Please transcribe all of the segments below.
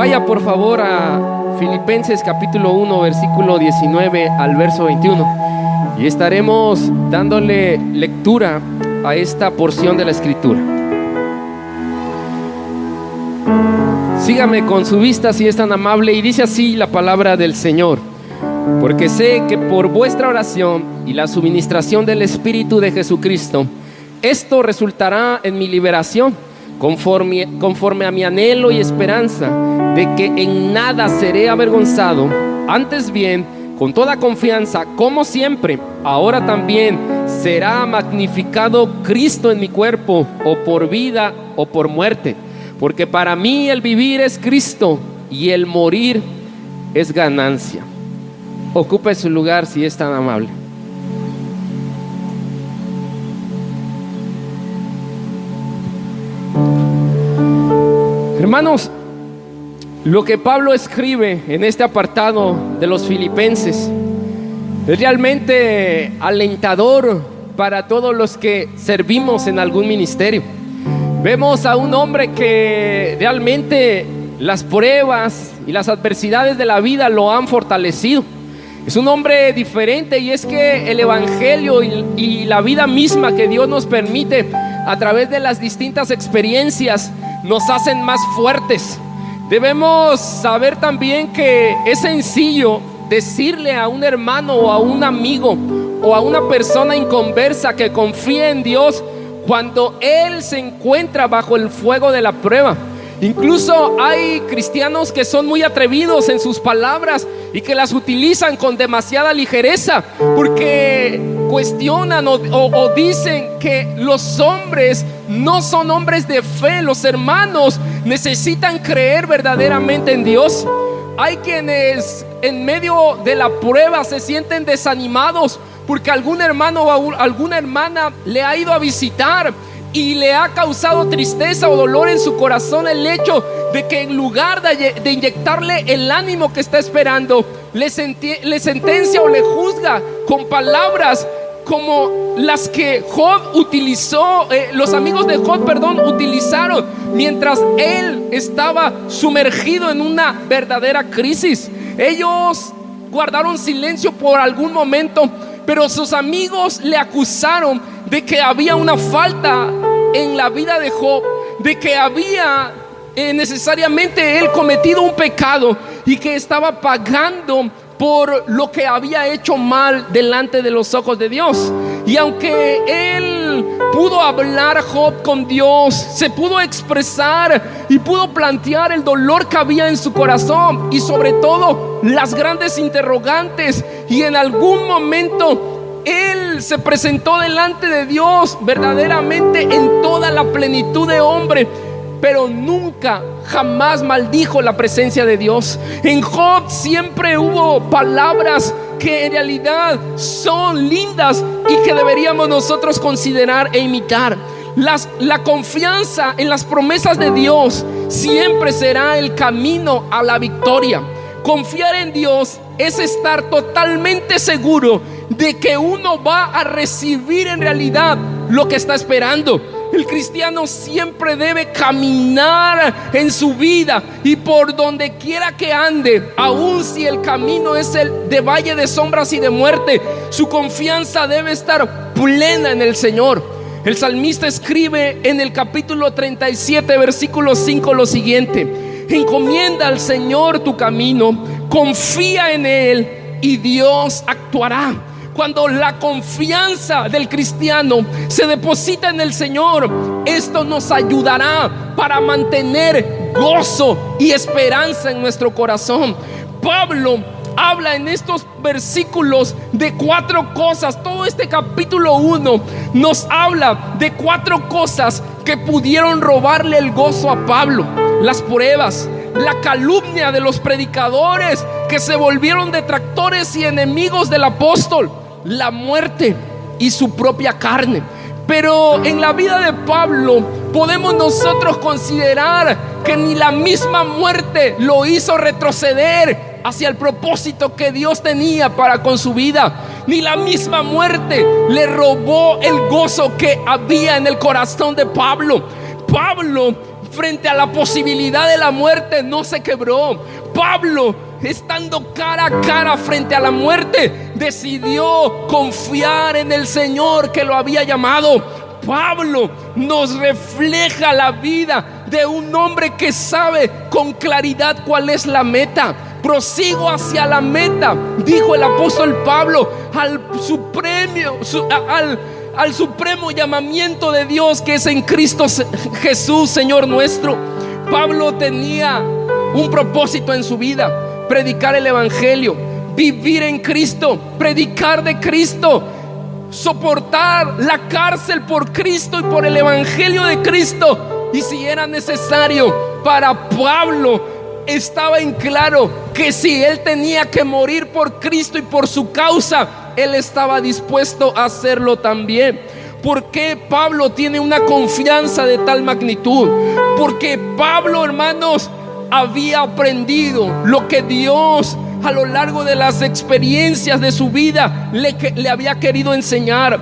Vaya por favor a Filipenses capítulo 1, versículo 19 al verso 21 y estaremos dándole lectura a esta porción de la Escritura. Sígame con su vista si es tan amable, y dice así la palabra del Señor: porque sé que por vuestra oración y la suministración del Espíritu de Jesucristo, esto resultará en mi liberación, conforme a mi anhelo y esperanza de que en nada seré avergonzado. Antes bien, con toda confianza, como siempre, ahora también será magnificado Cristo en mi cuerpo, o por vida o por muerte. Porque para mí el vivir es Cristo y el morir es ganancia. Ocupe su lugar si es tan amable. Hermanos, lo que Pablo escribe en este apartado de los Filipenses es realmente alentador para todos los que servimos en algún ministerio. Vemos a un hombre que realmente las pruebas y las adversidades de la vida lo han fortalecido. Es un hombre diferente, y es que el evangelio y la vida misma que Dios nos permite a través de las distintas experiencias nos hacen más fuertes. Debemos saber también que es sencillo decirle a un hermano o a un amigo o a una persona inconversa que confíe en Dios cuando él se encuentra bajo el fuego de la prueba. Incluso hay cristianos que son muy atrevidos en sus palabras y que las utilizan con demasiada ligereza, porque cuestionan o dicen que los hombres no son hombres de fe. Los hermanos necesitan creer verdaderamente en Dios. Hay quienes en medio de la prueba se sienten desanimados porque algún hermano o alguna hermana le ha ido a visitar y le ha causado tristeza o dolor en su corazón el hecho de que en lugar de inyectarle el ánimo que está esperando, le sentencia o le juzga con palabras como las que Job utilizó, los amigos de Job, utilizaron mientras él estaba sumergido en una verdadera crisis. Ellos guardaron silencio por algún momento, pero sus amigos le acusaron de que había una falta en la vida de Job, de que había necesariamente él cometido un pecado y que estaba pagando por lo que había hecho mal delante de los ojos de Dios. Y aunque él pudo hablar Job con Dios, se pudo expresar y pudo plantear el dolor que había en su corazón y sobre todo las grandes interrogantes, y en algún momento él se presentó delante de Dios verdaderamente en toda la plenitud de hombre, pero nunca, jamás maldijo la presencia de Dios. En Job siempre hubo palabras que en realidad son lindas y que deberíamos nosotros considerar e imitar. La confianza en las promesas de Dios siempre será el camino a la victoria. Confiar en Dios es estar totalmente seguro de que uno va a recibir en realidad lo que está esperando. El cristiano siempre debe caminar en su vida, y por donde quiera que ande, aun si el camino es el de valle de sombras y de muerte, su confianza debe estar plena en el Señor. El salmista escribe en el capítulo 37, versículo 5 lo siguiente: encomienda al Señor tu camino, confía en Él y Dios actuará. Cuando la confianza del cristiano se deposita en el Señor, esto nos ayudará para mantener gozo y esperanza en nuestro corazón. Pablo habla en estos versículos de 4 cosas. Todo este capítulo 1 nos habla de 4 cosas que pudieron robarle el gozo a Pablo: las pruebas, la calumnia de los predicadores que se volvieron detractores y enemigos del apóstol, la muerte y su propia carne. Pero en la vida de Pablo podemos nosotros considerar que ni la misma muerte lo hizo retroceder hacia el propósito que Dios tenía para con su vida. Ni la misma muerte le robó el gozo que había en el corazón de Pablo. Pablo frente a la posibilidad de la muerte, no se quebró. Pablo, estando cara a cara frente a la muerte, decidió confiar en el Señor que lo había llamado. Pablo nos refleja la vida de un hombre que sabe con claridad cuál es la meta. Prosigo hacia la meta, dijo el apóstol Pablo, al supremo llamamiento de Dios que es en Cristo Jesús, Señor nuestro. Pablo tenía un propósito en su vida: predicar el evangelio, vivir en Cristo, predicar de Cristo, soportar la cárcel por Cristo y por el evangelio de Cristo. Y si era necesario, para Pablo estaba en claro que si él tenía que morir por Cristo y por su causa, él estaba dispuesto a hacerlo también. ¿Por qué Pablo tiene una confianza de tal magnitud? Porque Pablo, hermanos, había aprendido lo que Dios a lo largo de las experiencias de su vida le había querido enseñar.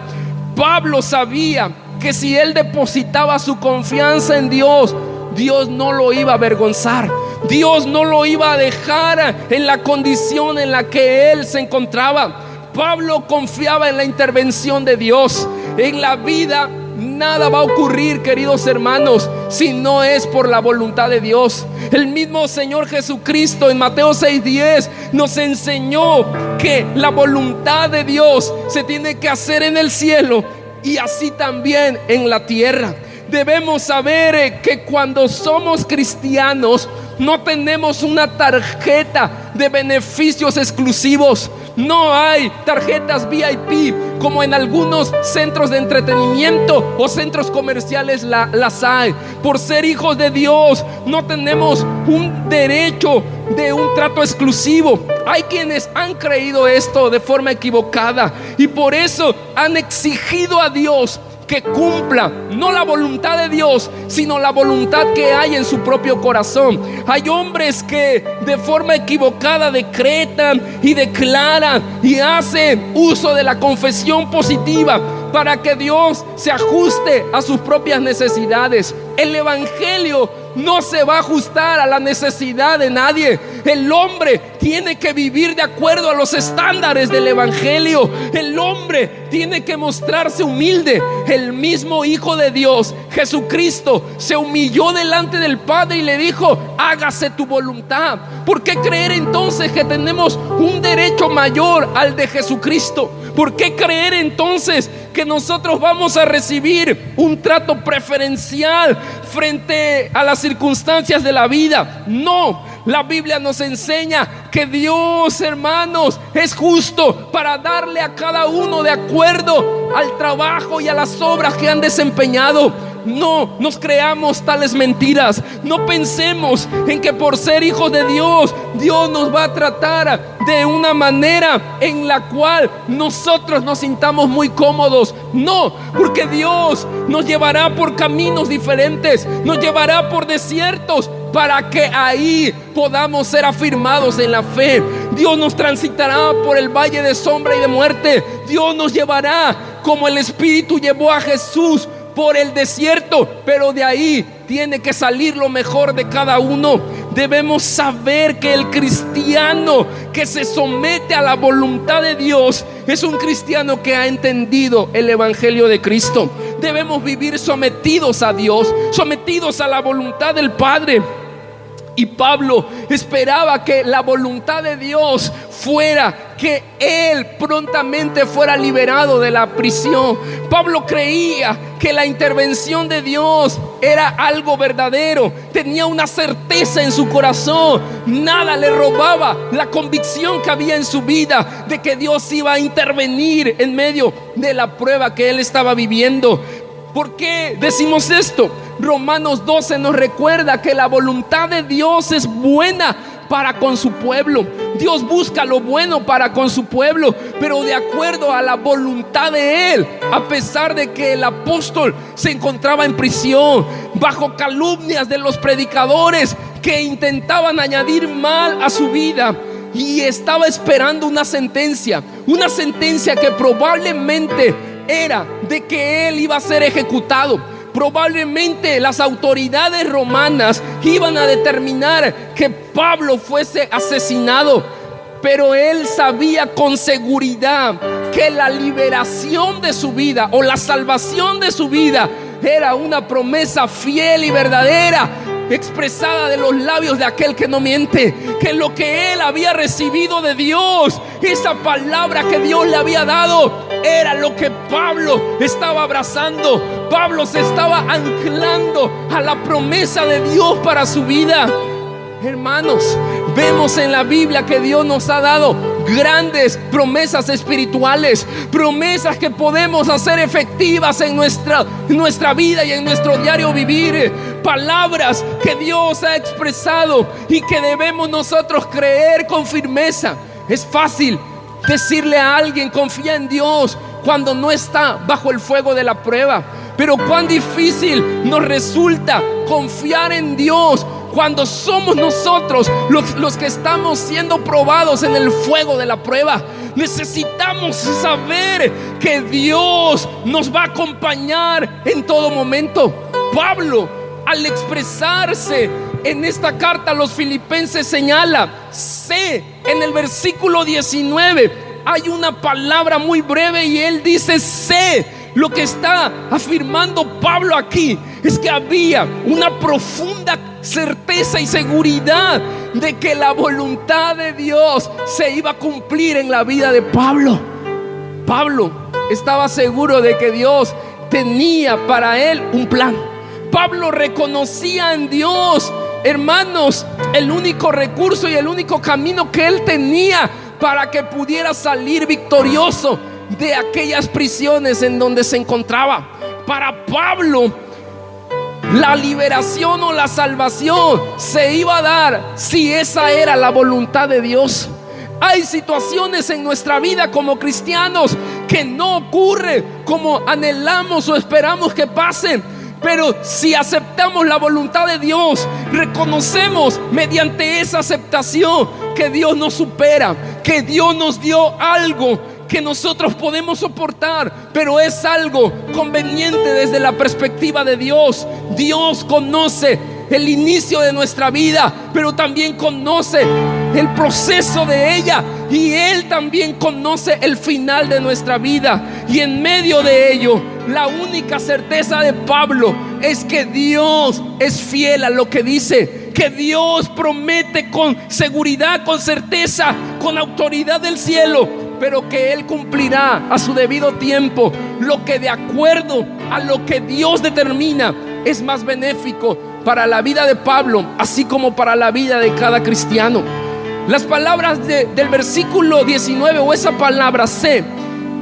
Pablo sabía que si él depositaba su confianza en Dios, Dios no lo iba a avergonzar. Dios no lo iba a dejar en la condición en la que él se encontraba. Pablo confiaba en la intervención de Dios. En la vida nada va a ocurrir, queridos hermanos, si no es por la voluntad de Dios. El mismo Señor Jesucristo en Mateo 6:10 nos enseñó que la voluntad de Dios se tiene que hacer en el cielo y así también en la tierra. Debemos saber que cuando somos cristianos no tenemos una tarjeta de beneficios exclusivos. No hay tarjetas VIP como en algunos centros de entretenimiento o centros comerciales las hay. Por ser hijos de Dios no tenemos un derecho de un trato exclusivo. Hay quienes han creído esto de forma equivocada y por eso han exigido a Dios que cumpla no la voluntad de Dios, sino la voluntad que hay en su propio corazón. Hay hombres que de forma equivocada decretan y declaran y hacen uso de la confesión positiva para que Dios se ajuste a sus propias necesidades. El evangelio no se va a ajustar a la necesidad de nadie. El hombre tiene que vivir de acuerdo a los estándares del evangelio. El hombre tiene que mostrarse humilde. El mismo Hijo de Dios, Jesucristo, se humilló delante del Padre y le dijo: hágase tu voluntad. ¿Por qué creer entonces que tenemos un derecho mayor al de Jesucristo? ¿Por qué creer entonces que nosotros vamos a recibir un trato preferencial frente a las circunstancias de la vida? No, la Biblia nos enseña que Dios, hermanos, es justo para darle a cada uno de acuerdo al trabajo y a las obras que han desempeñado. No nos creamos tales mentiras. No pensemos en que por ser hijos de Dios, Dios nos va a tratar de una manera en la cual nosotros nos sintamos muy cómodos. No, porque Dios nos llevará por caminos diferentes, nos llevará por desiertos para que ahí podamos ser afirmados en la fe. Dios nos transitará por el valle de sombra y de muerte. Dios nos llevará como el Espíritu llevó a Jesús por el desierto, pero de ahí tiene que salir lo mejor de cada uno. Debemos saber que el cristiano que se somete a la voluntad de Dios es un cristiano que ha entendido el evangelio de Cristo. Debemos vivir sometidos a Dios, sometidos a la voluntad del Padre. Y Pablo esperaba que la voluntad de Dios fuera que él prontamente fuera liberado de la prisión. Pablo creía que la intervención de Dios era algo verdadero. Tenía una certeza en su corazón. Nada le robaba la convicción que había en su vida de que Dios iba a intervenir en medio de la prueba que él estaba viviendo. ¿Por qué decimos esto? Romanos 12 nos recuerda que la voluntad de Dios es buena para con su pueblo. Dios busca lo bueno para con su pueblo, pero de acuerdo a la voluntad de Él. A pesar de que el apóstol se encontraba en prisión, bajo calumnias de los predicadores que intentaban añadir mal a su vida, y estaba esperando una sentencia que probablemente era de que él iba a ser ejecutado. Probablemente las autoridades romanas iban a determinar que Pablo fuese asesinado, pero él sabía con seguridad que la liberación de su vida o la salvación de su vida era una promesa fiel y verdadera, expresada de los labios de aquel que no miente, que lo que él había recibido de Dios, esa palabra que Dios le había dado, era lo que Pablo estaba abrazando. Pablo se estaba anclando a la promesa de Dios para su vida. Hermanos, vemos en la Biblia que Dios nos ha dado grandes promesas espirituales, promesas que podemos hacer efectivas en nuestra vida y en nuestro diario vivir, palabras que Dios ha expresado y que debemos nosotros creer con firmeza. Es fácil decirle a alguien confía en Dios cuando no está bajo el fuego de la prueba, pero cuán difícil nos resulta confiar en Dios cuando somos nosotros los que estamos siendo probados en el fuego de la prueba. Necesitamos saber que Dios nos va a acompañar en todo momento. Pablo, al expresarse en esta carta a los filipenses, señala, sé, en el versículo 19, hay una palabra muy breve y él dice, sé. Lo que está afirmando Pablo aquí es que había una profunda certeza y seguridad de que la voluntad de Dios se iba a cumplir en la vida de Pablo. Pablo estaba seguro de que Dios tenía para él un plan. Pablo reconocía en Dios, hermanos, el único recurso y el único camino que él tenía para que pudiera salir victorioso de aquellas prisiones en donde se encontraba. Para Pablo, la liberación o la salvación se iba a dar si esa era la voluntad de Dios. Hay situaciones en nuestra vida como cristianos que no ocurren como anhelamos o esperamos que pasen, pero si aceptamos la voluntad de Dios, reconocemos mediante esa aceptación que Dios nos supera, que Dios nos dio algo que nosotros podemos soportar, pero es algo conveniente desde la perspectiva de Dios. Dios conoce el inicio de nuestra vida, pero también conoce el proceso de ella, y Él también conoce el final de nuestra vida. Y en medio de ello, la única certeza de Pablo es que Dios es fiel a lo que dice, que Dios promete con seguridad, con certeza, con autoridad del cielo, pero que Él cumplirá a su debido tiempo lo que de acuerdo a lo que Dios determina es más benéfico para la vida de Pablo, así como para la vida de cada cristiano. Las palabras del versículo 19, o esa palabra sé,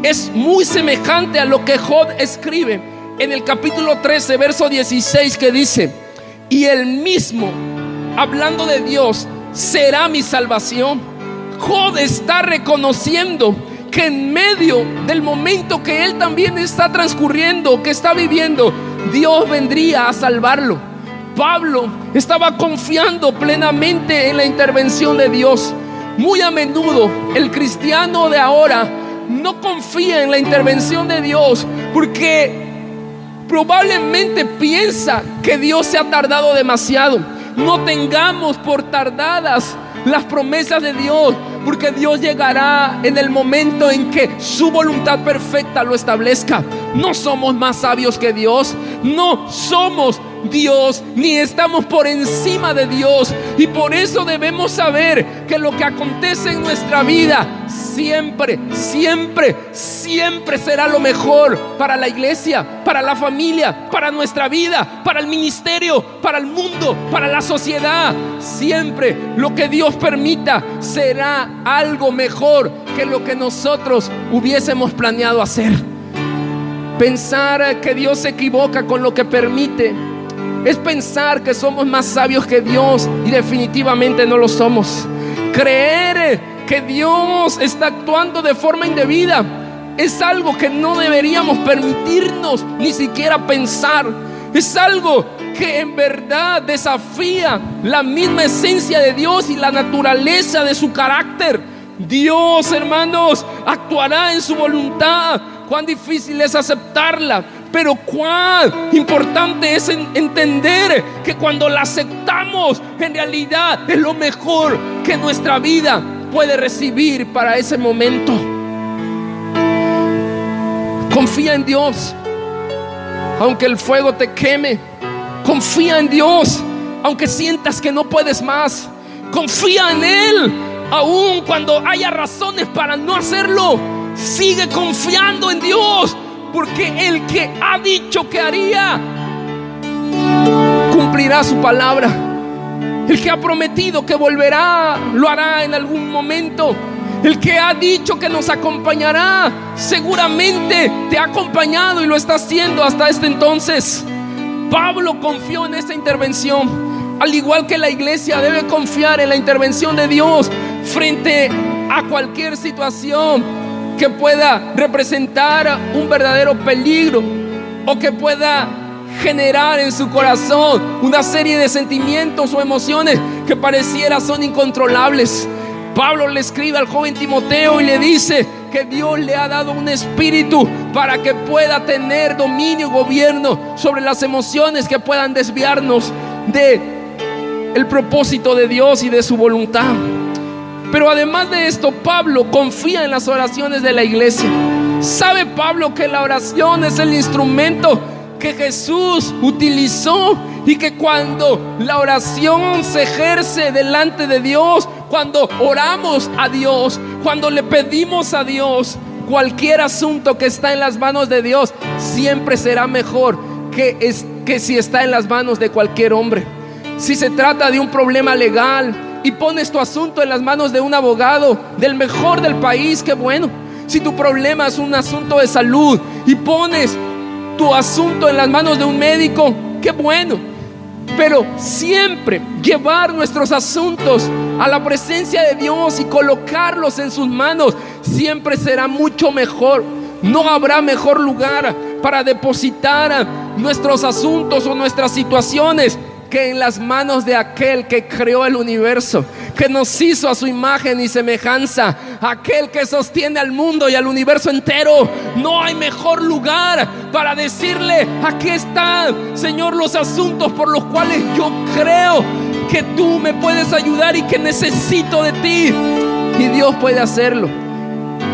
es muy semejante a lo que Job escribe en el capítulo 13, verso 16, que dice: y Él mismo, hablando de Dios, será mi salvación. Job está reconociendo que en medio del momento que él también está transcurriendo, que está viviendo, Dios vendría a salvarlo. Pablo estaba confiando plenamente en la intervención de Dios. Muy a menudo el cristiano de ahora no confía en la intervención de Dios porque probablemente piensa que Dios se ha tardado demasiado. No tengamos por tardadas las promesas de Dios, porque Dios llegará en el momento en que su voluntad perfecta lo establezca. No somos más sabios que Dios, no somos Dios, ni estamos por encima de Dios, y por eso debemos saber que lo que acontece en nuestra vida siempre, siempre, siempre será lo mejor para la iglesia, para la familia, para nuestra vida, para el ministerio, para el mundo, para la sociedad. Siempre lo que Dios permita será algo mejor que lo que nosotros hubiésemos planeado hacer. Pensar que Dios se equivoca con lo que permite es pensar que somos más sabios que Dios, y definitivamente no lo somos. Creer que Dios está actuando de forma indebida es algo que no deberíamos permitirnos ni siquiera pensar. Es algo que en verdad desafía la misma esencia de Dios y la naturaleza de su carácter. Dios, hermanos, actuará en su voluntad. Cuán difícil es aceptarla, Pero cuán importante es entender que cuando la aceptamos, en realidad es lo mejor que nuestra vida puede recibir para ese momento. Confía en Dios, aunque el fuego te queme. Confía en Dios, aunque sientas que no puedes más. Confía en Él, aun cuando haya razones para no hacerlo. Sigue confiando en Dios, porque el que ha dicho que haría, cumplirá su palabra. El que ha prometido que volverá, lo hará en algún momento. El que ha dicho que nos acompañará, seguramente te ha acompañado y lo está haciendo hasta este entonces. Pablo confió en esta intervención, al igual que la iglesia debe confiar en la intervención de Dios frente a cualquier situación que pueda representar un verdadero peligro o que pueda generar en su corazón una serie de sentimientos o emociones que pareciera son incontrolables. Pablo le escribe al joven Timoteo y le dice que Dios le ha dado un espíritu para que pueda tener dominio y gobierno sobre las emociones que puedan desviarnos de el propósito de Dios y de su voluntad. Pero además de esto, Pablo confía en las oraciones de la iglesia. ¿Sabe Pablo que la oración es el instrumento que Jesús utilizó? Y que cuando la oración se ejerce delante de Dios, cuando oramos a Dios, cuando le pedimos a Dios, cualquier asunto que está en las manos de Dios siempre será mejor que si está en las manos de cualquier hombre. Si se trata de un problema legal y pones tu asunto en las manos de un abogado del mejor del país, qué bueno. Si tu problema es un asunto de salud y pones tu asunto en las manos de un médico, qué bueno. Pero siempre llevar nuestros asuntos a la presencia de Dios y colocarlos en sus manos siempre será mucho mejor. No habrá mejor lugar para depositar nuestros asuntos o nuestras situaciones que en las manos de aquel que creó el universo, que nos hizo a su imagen y semejanza, aquel que sostiene al mundo y al universo entero. No hay mejor lugar para decirle: aquí están, Señor, los asuntos por los cuales yo creo que tú me puedes ayudar y que necesito de ti. Y Dios puede hacerlo.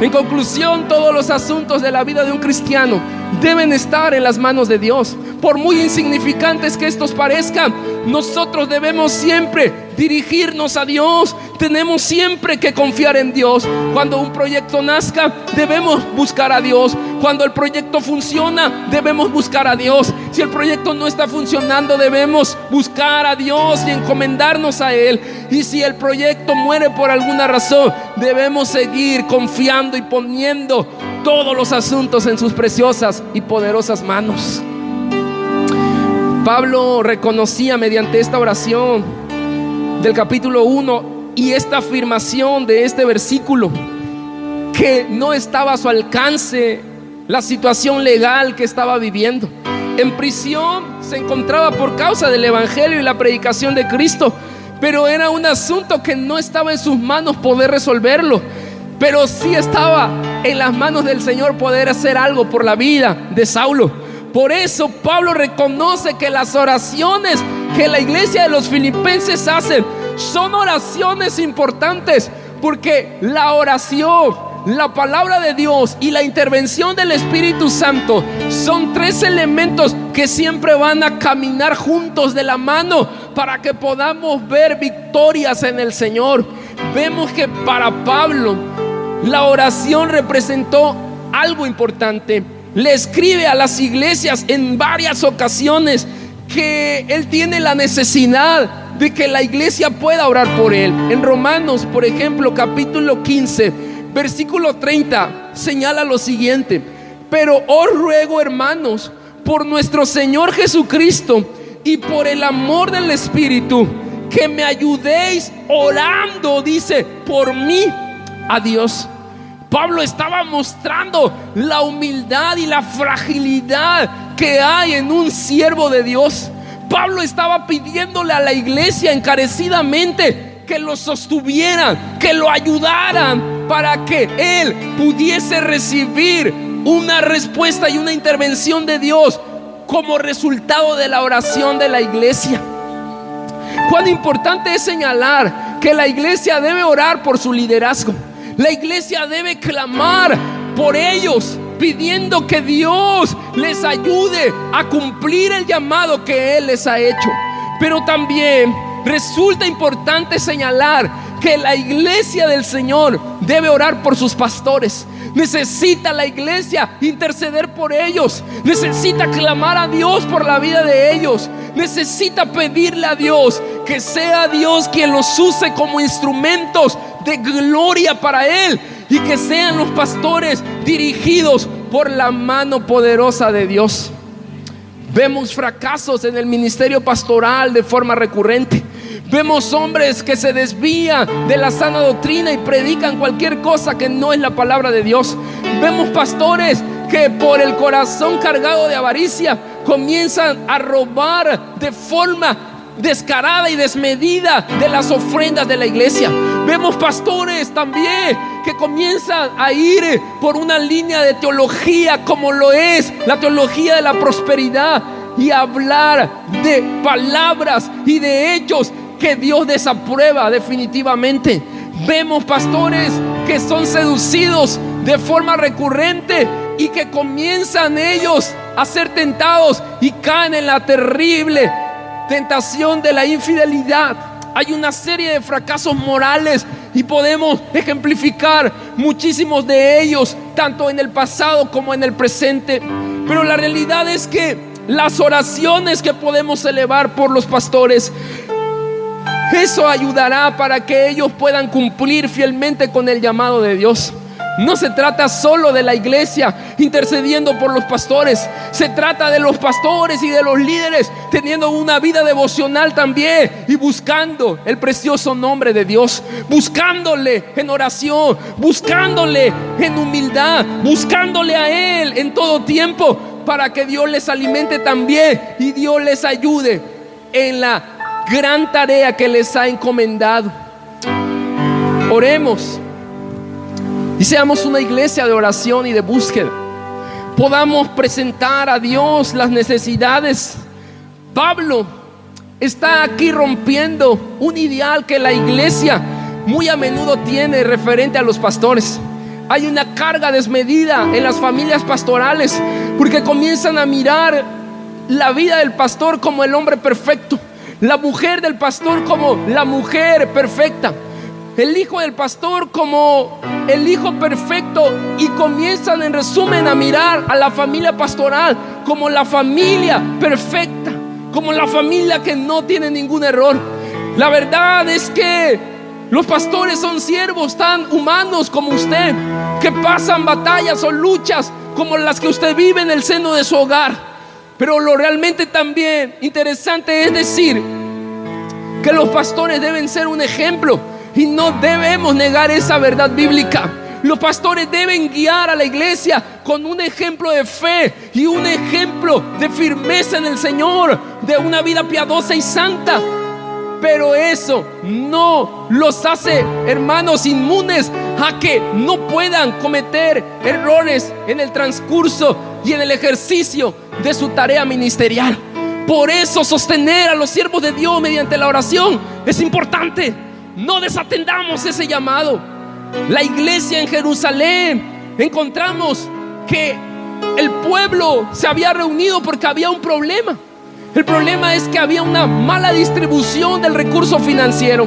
En conclusión, todos los asuntos de la vida de un cristiano deben estar en las manos de Dios. Por muy insignificantes que estos parezcan, nosotros debemos siempre dirigirnos a Dios. Tenemos siempre que confiar en Dios. Cuando un proyecto nazca, debemos buscar a Dios. Cuando el proyecto funciona, debemos buscar a Dios. Si el proyecto no está funcionando, debemos buscar a Dios y encomendarnos a Él. Y si el proyecto muere por alguna razón, debemos seguir confiando y poniendo todos los asuntos en sus preciosas y poderosas manos. Pablo reconocía mediante esta oración del capítulo 1 y esta afirmación de este versículo que no estaba a su alcance la situación legal que estaba viviendo. En prisión se encontraba por causa del evangelio y la predicación de Cristo, pero era un asunto que no estaba en sus manos poder resolverlo. Pero sí estaba en las manos del Señor poder hacer algo por la vida de Saulo. Por eso Pablo reconoce que las oraciones que la iglesia de los filipenses hacen son oraciones importantes, porque la oración, la palabra de Dios y la intervención del Espíritu Santo son tres elementos que siempre van a caminar juntos de la mano para que podamos ver victorias en el Señor. Vemos que para Pablo la oración representó algo importante. Le escribe a las iglesias en varias ocasiones que él tiene la necesidad de que la iglesia pueda orar por él. En Romanos, por ejemplo, capítulo 15, versículo 30, señala lo siguiente: pero os ruego, hermanos, por nuestro Señor Jesucristo y por el amor del Espíritu, que me ayudéis orando, dice, por mí a Dios. Pablo estaba mostrando la humildad y la fragilidad que hay en un siervo de Dios. Pablo estaba pidiéndole a la iglesia encarecidamente que lo sostuvieran, que lo ayudaran para que él pudiese recibir una respuesta y una intervención de Dios como resultado de la oración de la iglesia. Cuán importante es señalar que la iglesia debe orar por su liderazgo. La iglesia debe clamar por ellos, pidiendo que Dios les ayude a cumplir el llamado que Él les ha hecho. Pero también resulta importante señalar que la iglesia del Señor debe orar por sus pastores. Necesita la iglesia interceder por ellos. Necesita clamar a Dios por la vida de ellos. Necesita pedirle a Dios que sea Dios quien los use como instrumentos de gloria para Él, y que sean los pastores dirigidos por la mano poderosa de Dios. Vemos fracasos en el ministerio pastoral de forma recurrente. Vemos hombres que se desvían de la sana doctrina y predican cualquier cosa que no es la palabra de Dios. Vemos pastores que por el corazón cargado de avaricia comienzan a robar de forma descarada y desmedida de las ofrendas de la iglesia. Vemos pastores también que comienzan a ir por una línea de teología como lo es la teología de la prosperidad, y hablar de palabras y de hechos que Dios desaprueba definitivamente. Vemos pastores que son seducidos de forma recurrente y que comienzan ellos a ser tentados y caen en la terrible tentación de la infidelidad. Hay una serie de fracasos morales y podemos ejemplificar muchísimos de ellos, tanto en el pasado como en el presente. Pero la realidad es que las oraciones que podemos elevar por los pastores, eso ayudará para que ellos puedan cumplir fielmente con el llamado de Dios. No se trata solo de la iglesia intercediendo por los pastores. Se trata de los pastores y de los líderes teniendo una vida devocional también y buscando el precioso nombre de Dios, buscándole en oración, buscándole en humildad, buscándole a Él en todo tiempo, para que Dios les alimente también y Dios les ayude en la gran tarea que les ha encomendado. Oremos y seamos una iglesia de oración y de búsqueda. Podamos presentar a Dios las necesidades. Pablo está aquí rompiendo un ideal que la iglesia muy a menudo tiene referente a los pastores. Hay una carga desmedida en las familias pastorales, porque comienzan a mirar la vida del pastor como el hombre perfecto, la mujer del pastor como la mujer perfecta, el hijo del pastor como el hijo perfecto, y comienzan en resumen a mirar a la familia pastoral como la familia perfecta, como la familia que no tiene ningún error. La verdad es que los pastores son siervos tan humanos como usted, que pasan batallas o luchas como las que usted vive en el seno de su hogar. Pero lo realmente también interesante es decir que los pastores deben ser un ejemplo, y no debemos negar esa verdad bíblica. Los pastores deben guiar a la iglesia con un ejemplo de fe y un ejemplo de firmeza en el Señor, de una vida piadosa y santa. Pero eso no los hace, hermanos, inmunes a que no puedan cometer errores en el transcurso y en el ejercicio de su tarea ministerial. Por eso sostener a los siervos de Dios mediante la oración es importante. No desatendamos ese llamado. La iglesia en Jerusalén, encontramos que el pueblo se había reunido porque había un problema. El problema es que había una mala distribución del recurso financiero.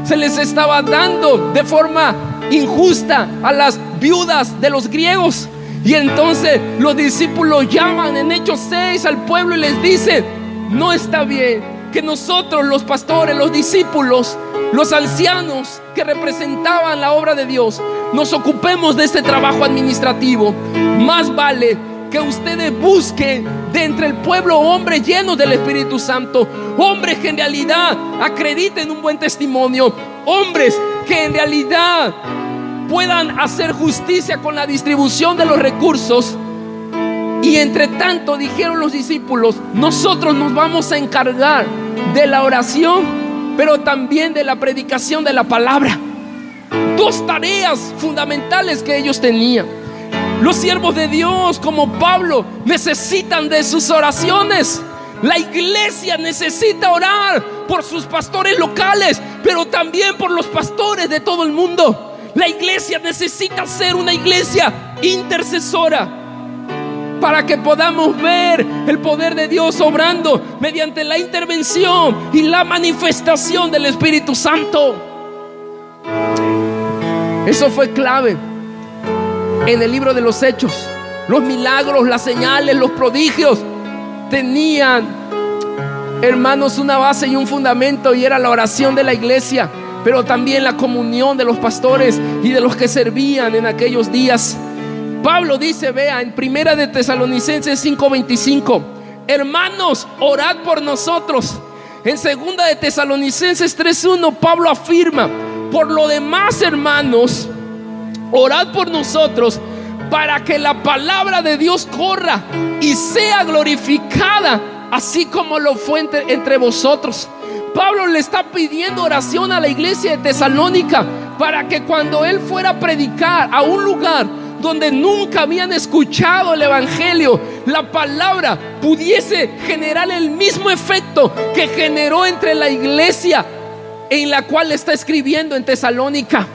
Se les estaba dando de forma injusta a las viudas de los griegos. Y entonces los discípulos llaman en Hechos 6 al pueblo y les dicen: no está bien que nosotros, los pastores, los discípulos, los ancianos que representaban la obra de Dios, nos ocupemos de este trabajo administrativo. Más vale que ustedes busquen de entre el pueblo hombres llenos del Espíritu Santo, hombres que en realidad acrediten un buen testimonio, hombres que en realidad puedan hacer justicia con la distribución de los recursos. Y entre tanto, dijeron los discípulos, nosotros nos vamos a encargar de la oración, pero también de la predicación de la palabra. Dos tareas fundamentales que ellos tenían. Los siervos de Dios como Pablo necesitan de sus oraciones. La iglesia necesita orar por sus pastores locales, pero también por los pastores de todo el mundo. La iglesia necesita ser una iglesia intercesora para que podamos ver el poder de Dios obrando mediante la intervención y la manifestación del Espíritu Santo. Eso fue clave en el libro de los Hechos. Los milagros, las señales, los prodigios tenían, hermanos, una base y un fundamento, y era la oración de la iglesia, pero también la comunión de los pastores y de los que servían en aquellos días. Pablo dice, vea, en Primera de Tesalonicenses 5:25, hermanos, orad por nosotros. En Segunda de Tesalonicenses 3:1, Pablo afirma, por lo demás, hermanos, orad por nosotros para que la palabra de Dios corra y sea glorificada, así como lo fue entre vosotros. Pablo le está pidiendo oración a la iglesia de Tesalónica para que cuando él fuera a predicar a un lugar donde nunca habían escuchado el evangelio, la palabra pudiese generar el mismo efecto que generó entre la iglesia en la cual está escribiendo en Tesalónica.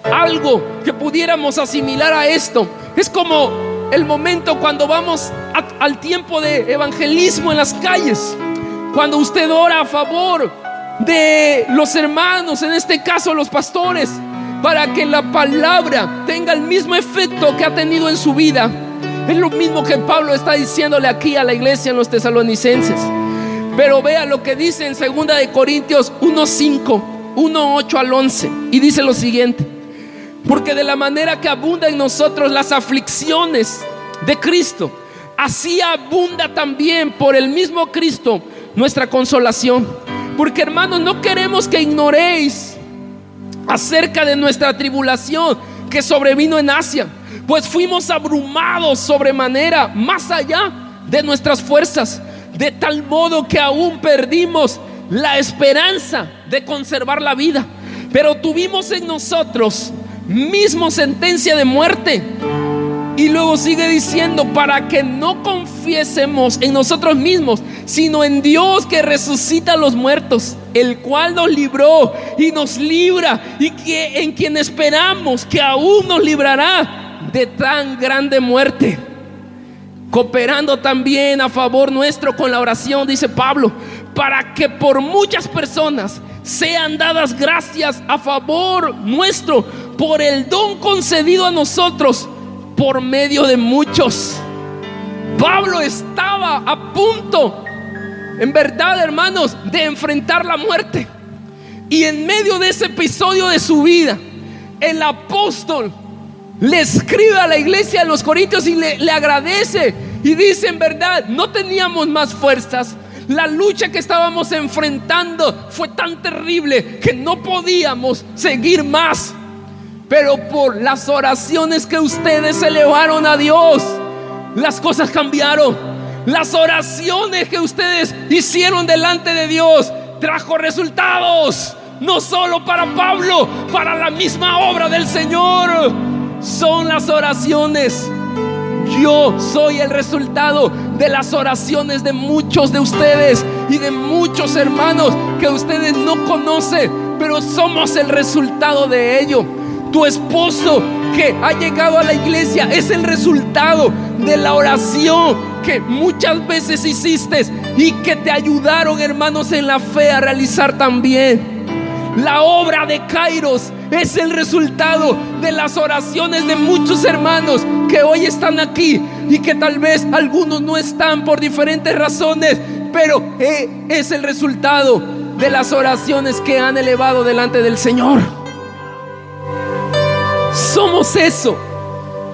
Algo que pudiéramos asimilar a esto es como el momento cuando vamos al tiempo de evangelismo en las calles, cuando usted ora a favor de los hermanos, en este caso los pastores, para que la palabra tenga el mismo efecto que ha tenido en su vida. Es lo mismo que Pablo está diciéndole aquí a la iglesia en los tesalonicenses. Pero vea lo que dice en 2 de Corintios 1:5, 1:8 al 11, y dice lo siguiente: porque de la manera que abunda en nosotros las aflicciones de Cristo, así abunda también por el mismo Cristo nuestra consolación. Porque, hermanos, no queremos que ignoréis acerca de nuestra tribulación que sobrevino en Asia, pues fuimos abrumados sobremanera, más allá de nuestras fuerzas, de tal modo que aún perdimos la esperanza de conservar la vida. Pero tuvimos en nosotros mismo sentencia de muerte. Y luego sigue diciendo, para que no confiésemos en nosotros mismos, sino en Dios que resucita a los muertos, el cual nos libró y nos libra, y que en quien esperamos que aún nos librará de tan grande muerte, cooperando también a favor nuestro con la oración, dice Pablo, para que por muchas personas sean dadas gracias a favor nuestro por el don concedido a nosotros por medio de muchos. Pablo estaba a punto, en verdad, hermanos, de enfrentar la muerte. Y en medio de ese episodio de su vida, el apóstol le escribe a la iglesia de los Corintios y le agradece y dice, en verdad, no teníamos más fuerzas. La lucha que estábamos enfrentando fue tan terrible que no podíamos seguir más. Pero por las oraciones que ustedes elevaron a Dios, las cosas cambiaron. Las oraciones que ustedes hicieron delante de Dios trajo resultados, no solo para Pablo, para la misma obra del Señor. Son las oraciones. Yo soy el resultado de las oraciones de muchos de ustedes y de muchos hermanos que ustedes no conocen, pero somos el resultado de ello. Tu esposo que ha llegado a la iglesia es el resultado de la oración que muchas veces hiciste y que te ayudaron, hermanos, en la fe a realizar también. La obra de Kairos es el resultado de las oraciones de muchos hermanos que hoy están aquí y que tal vez algunos no están por diferentes razones, pero es el resultado de las oraciones que han elevado delante del Señor. Somos eso.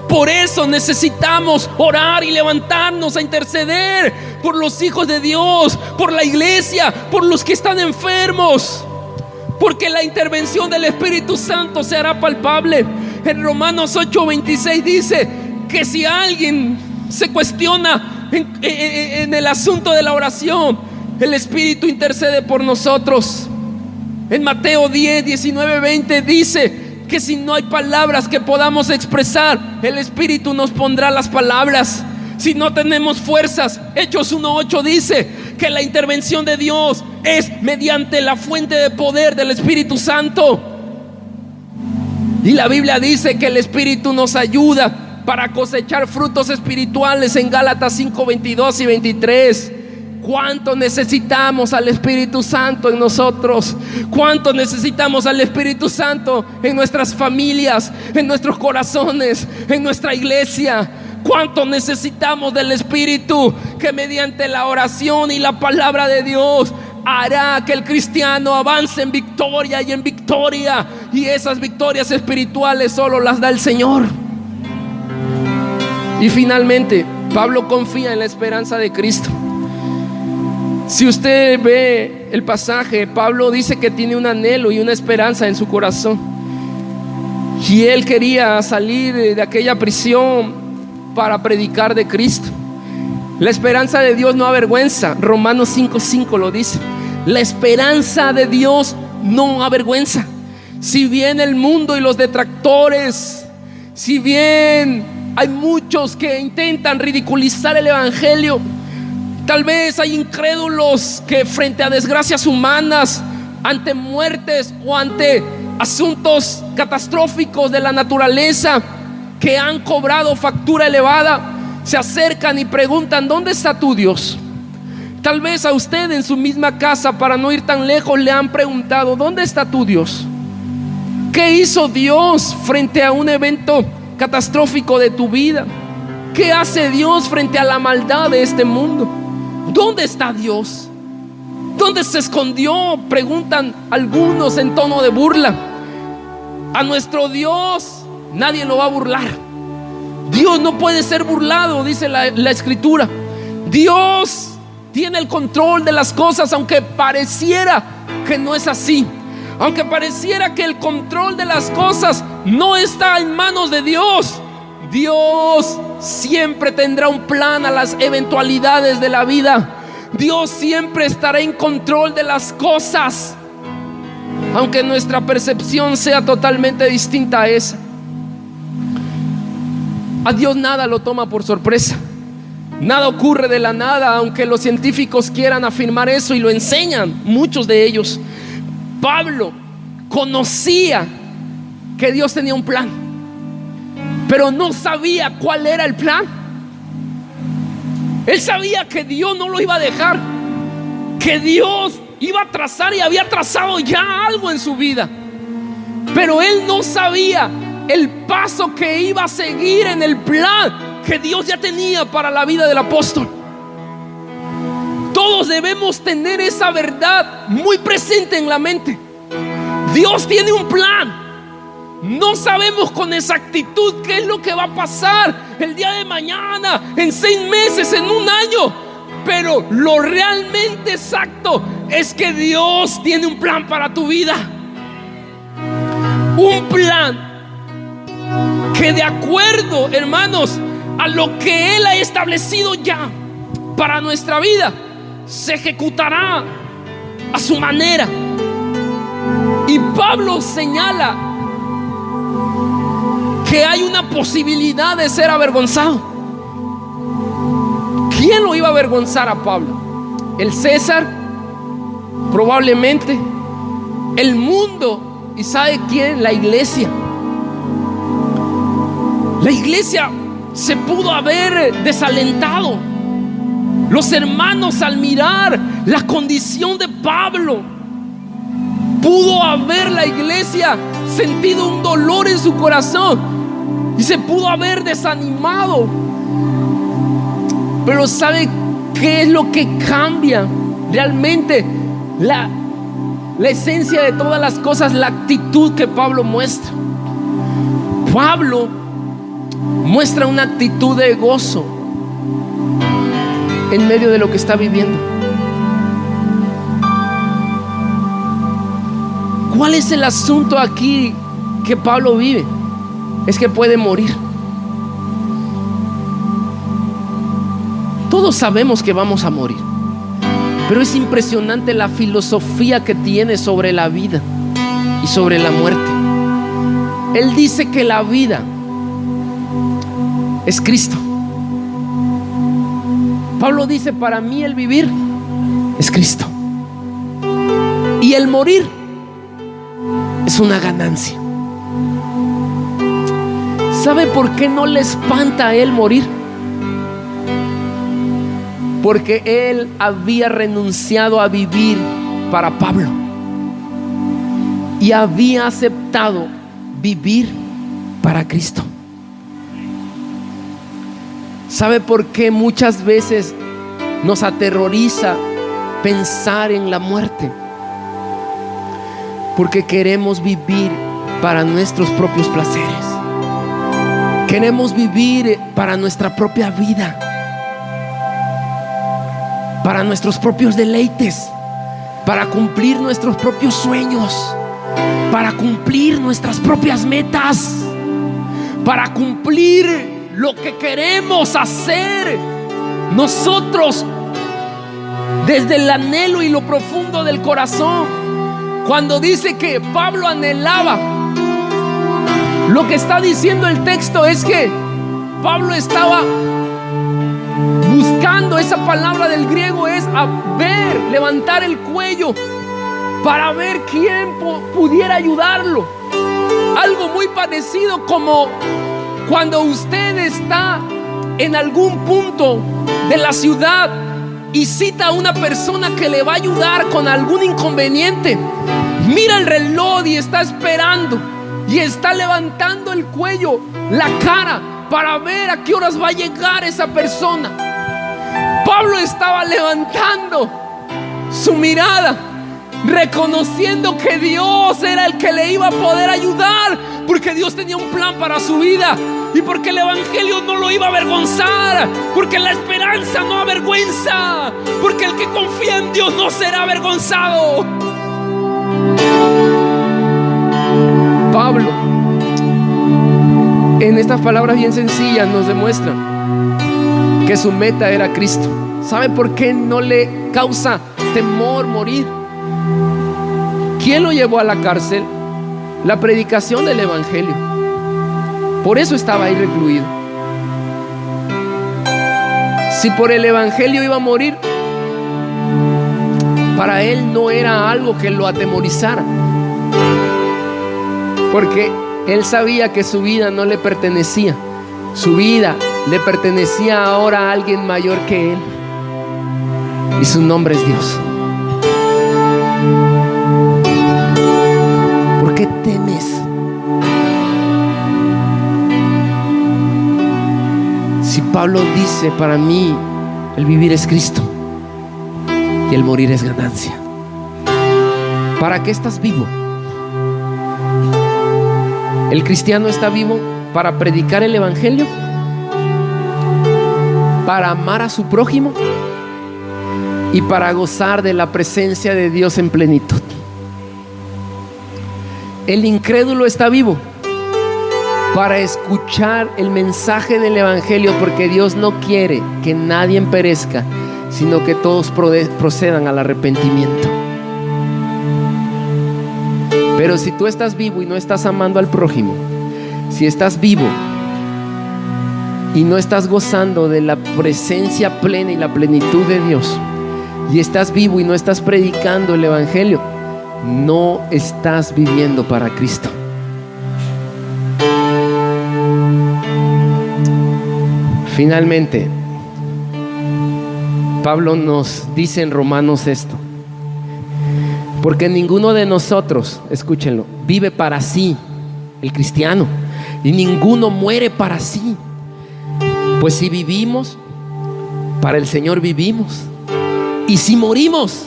Por eso necesitamos orar y levantarnos a interceder por los hijos de Dios, por la iglesia, por los que están enfermos, porque la intervención del Espíritu Santo se hará palpable. En Romanos 8:26 dice que si alguien se cuestiona en el asunto de la oración, el Espíritu intercede por nosotros. En Mateo 10:19-20 dice que si no hay palabras que podamos expresar, el Espíritu nos pondrá las palabras. Si no tenemos fuerzas, Hechos 1:8 dice que la intervención de Dios es mediante la fuente de poder del Espíritu Santo. Y la Biblia dice que el Espíritu nos ayuda para cosechar frutos espirituales en Gálatas 5:22 y 23. ¿Cuánto necesitamos al Espíritu Santo en nosotros? ¿Cuánto necesitamos al Espíritu Santo en nuestras familias, en nuestros corazones, en nuestra iglesia? ¿Cuánto necesitamos del Espíritu que mediante la oración y la palabra de Dios hará que el cristiano avance en victoria y en victoria? Y esas victorias espirituales solo las da el Señor. Y finalmente, Pablo confía en la esperanza de Cristo. Si usted ve el pasaje, Pablo dice que tiene un anhelo y una esperanza en su corazón. Y él quería salir de aquella prisión para predicar de Cristo. La esperanza de Dios no avergüenza. Romanos 5:5 lo dice. La esperanza de Dios no avergüenza. Si bien el mundo y los detractores, si bien hay muchos que intentan ridiculizar el evangelio, tal vez hay incrédulos que frente a desgracias humanas, ante muertes o ante asuntos catastróficos de la naturaleza que han cobrado factura elevada, se acercan y preguntan: ¿dónde está tu Dios? Tal vez a usted en su misma casa, para no ir tan lejos, le han preguntado: ¿dónde está tu Dios? ¿Qué hizo Dios frente a un evento catastrófico de tu vida? ¿Qué hace Dios frente a la maldad de este mundo? ¿Dónde está Dios? ¿Dónde se escondió? Preguntan algunos en tono de burla. A nuestro Dios nadie lo va a burlar. Dios no puede ser burlado, dice la Escritura. Dios tiene el control de las cosas, aunque pareciera que no es así. Aunque pareciera que el control de las cosas no está en manos de Dios, Dios siempre tendrá un plan a las eventualidades de la vida. Dios siempre estará en control de las cosas, aunque nuestra percepción sea totalmente distinta a esa. A Dios nada lo toma por sorpresa. Nada ocurre de la nada, aunque los científicos quieran afirmar eso y lo enseñan, muchos de ellos. Pablo conocía que Dios tenía un plan, pero no sabía cuál era el plan. Él sabía que Dios no lo iba a dejar, que Dios iba a trazar y había trazado ya algo en su vida, pero él no sabía el paso que iba a seguir en el plan que Dios ya tenía para la vida del apóstol. Todos debemos tener esa verdad muy presente en la mente. Dios tiene un plan. No sabemos con exactitud qué es lo que va a pasar el día de mañana, en 6 meses, en un año, pero lo realmente exacto es que Dios tiene un plan para tu vida. Un plan que, de acuerdo, hermanos, a lo que Él ha establecido ya para nuestra vida, se ejecutará a su manera. Y Pablo señala que hay una posibilidad de ser avergonzado. ¿Quién lo iba a avergonzar a Pablo? ¿El César? Probablemente. ¿El mundo? ¿Y sabe quién? La iglesia. La iglesia se pudo haber desalentado. Los hermanos, al mirar la condición de Pablo, pudo haber la iglesia sentido un dolor en su corazón y se pudo haber desanimado. Pero ¿sabe qué es lo que cambia realmente la esencia de todas las cosas? La actitud que Pablo muestra. Pablo muestra una actitud de gozo en medio de lo que está viviendo. ¿Cuál es el asunto aquí que Pablo vive? Es que puede morir. Todos sabemos que vamos a morir, pero es impresionante la filosofía que tiene sobre la vida y sobre la muerte. Él dice que la vida es Cristo. Pablo dice: para mí el vivir es Cristo y el morir es una ganancia. ¿Sabe por qué no le espanta a él morir? Porque él había renunciado a vivir para Pablo y había aceptado vivir para Cristo. ¿Sabe por qué muchas veces nos aterroriza pensar en la muerte? Porque queremos vivir para nuestros propios placeres. Queremos vivir para nuestra propia vida, para nuestros propios deleites, para cumplir nuestros propios sueños, para cumplir nuestras propias metas, para cumplir lo que queremos hacer nosotros desde el anhelo y lo profundo del corazón. Cuando dice que Pablo anhelaba, lo que está diciendo el texto es que Pablo estaba buscando, esa palabra del griego es ver, levantar el cuello para ver quién pudiera ayudarlo. Algo muy parecido como cuando usted está en algún punto de la ciudad y cita a una persona que le va a ayudar con algún inconveniente. Mira el reloj y está esperando y está levantando el cuello, la cara, para ver a qué horas va a llegar esa persona. Pablo estaba levantando su mirada, reconociendo que Dios era el que le iba a poder ayudar, porque Dios tenía un plan para su vida y porque el evangelio no lo iba a avergonzar, porque la esperanza no avergüenza, porque el que confía en Dios no será avergonzado. Pablo, en estas palabras bien sencillas, nos demuestra que su meta era Cristo. ¿Sabe por qué no le causa temor morir? ¿Quién lo llevó a la cárcel? La predicación del evangelio. Por eso estaba ahí recluido. Si por el evangelio iba a morir, para él no era algo que lo atemorizara, porque él sabía que su vida no le pertenecía. Su vida le pertenecía ahora a alguien mayor que él, y su nombre es Dios. ¿Por qué temes? Si Pablo dice: para mí el vivir es Cristo y el morir es ganancia. ¿Para qué estás vivo? El cristiano está vivo para predicar el evangelio, para amar a su prójimo y para gozar de la presencia de Dios en plenitud. El incrédulo está vivo para escuchar el mensaje del evangelio, porque Dios no quiere que nadie perezca, sino que todos procedan al arrepentimiento. Pero si tú estás vivo y no estás amando al prójimo, si estás vivo y no estás gozando de la presencia plena y la plenitud de Dios, y estás vivo y no estás predicando el evangelio, no estás viviendo para Cristo. Finalmente, Pablo nos dice en Romanos esto: porque ninguno de nosotros, escúchenlo, vive para sí, el cristiano, y ninguno muere para sí. Pues si vivimos, para el Señor vivimos, y si morimos,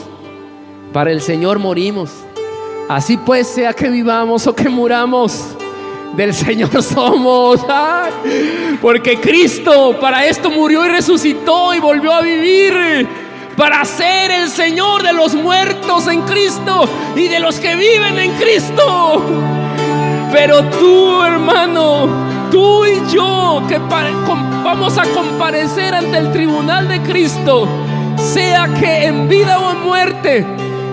para el Señor morimos. Así pues, sea que vivamos o que muramos, del Señor somos. Porque Cristo para esto murió y resucitó y volvió a vivir, para ser el Señor de los muertos en Cristo y de los que viven en Cristo. Pero tú, hermano, tú y yo, que vamos a comparecer ante el tribunal de Cristo, sea que en vida o en muerte,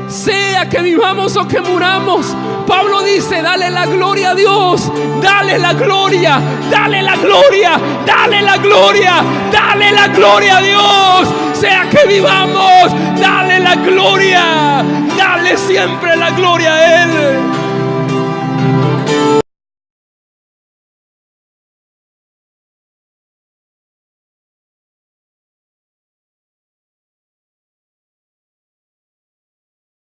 sea que vivamos o que muramos. Pablo dice: dale la gloria a Dios, dale la gloria, dale la gloria, dale la gloria, dale la gloria a Dios. Sea que vivamos, dale la gloria, dale siempre la gloria a Él.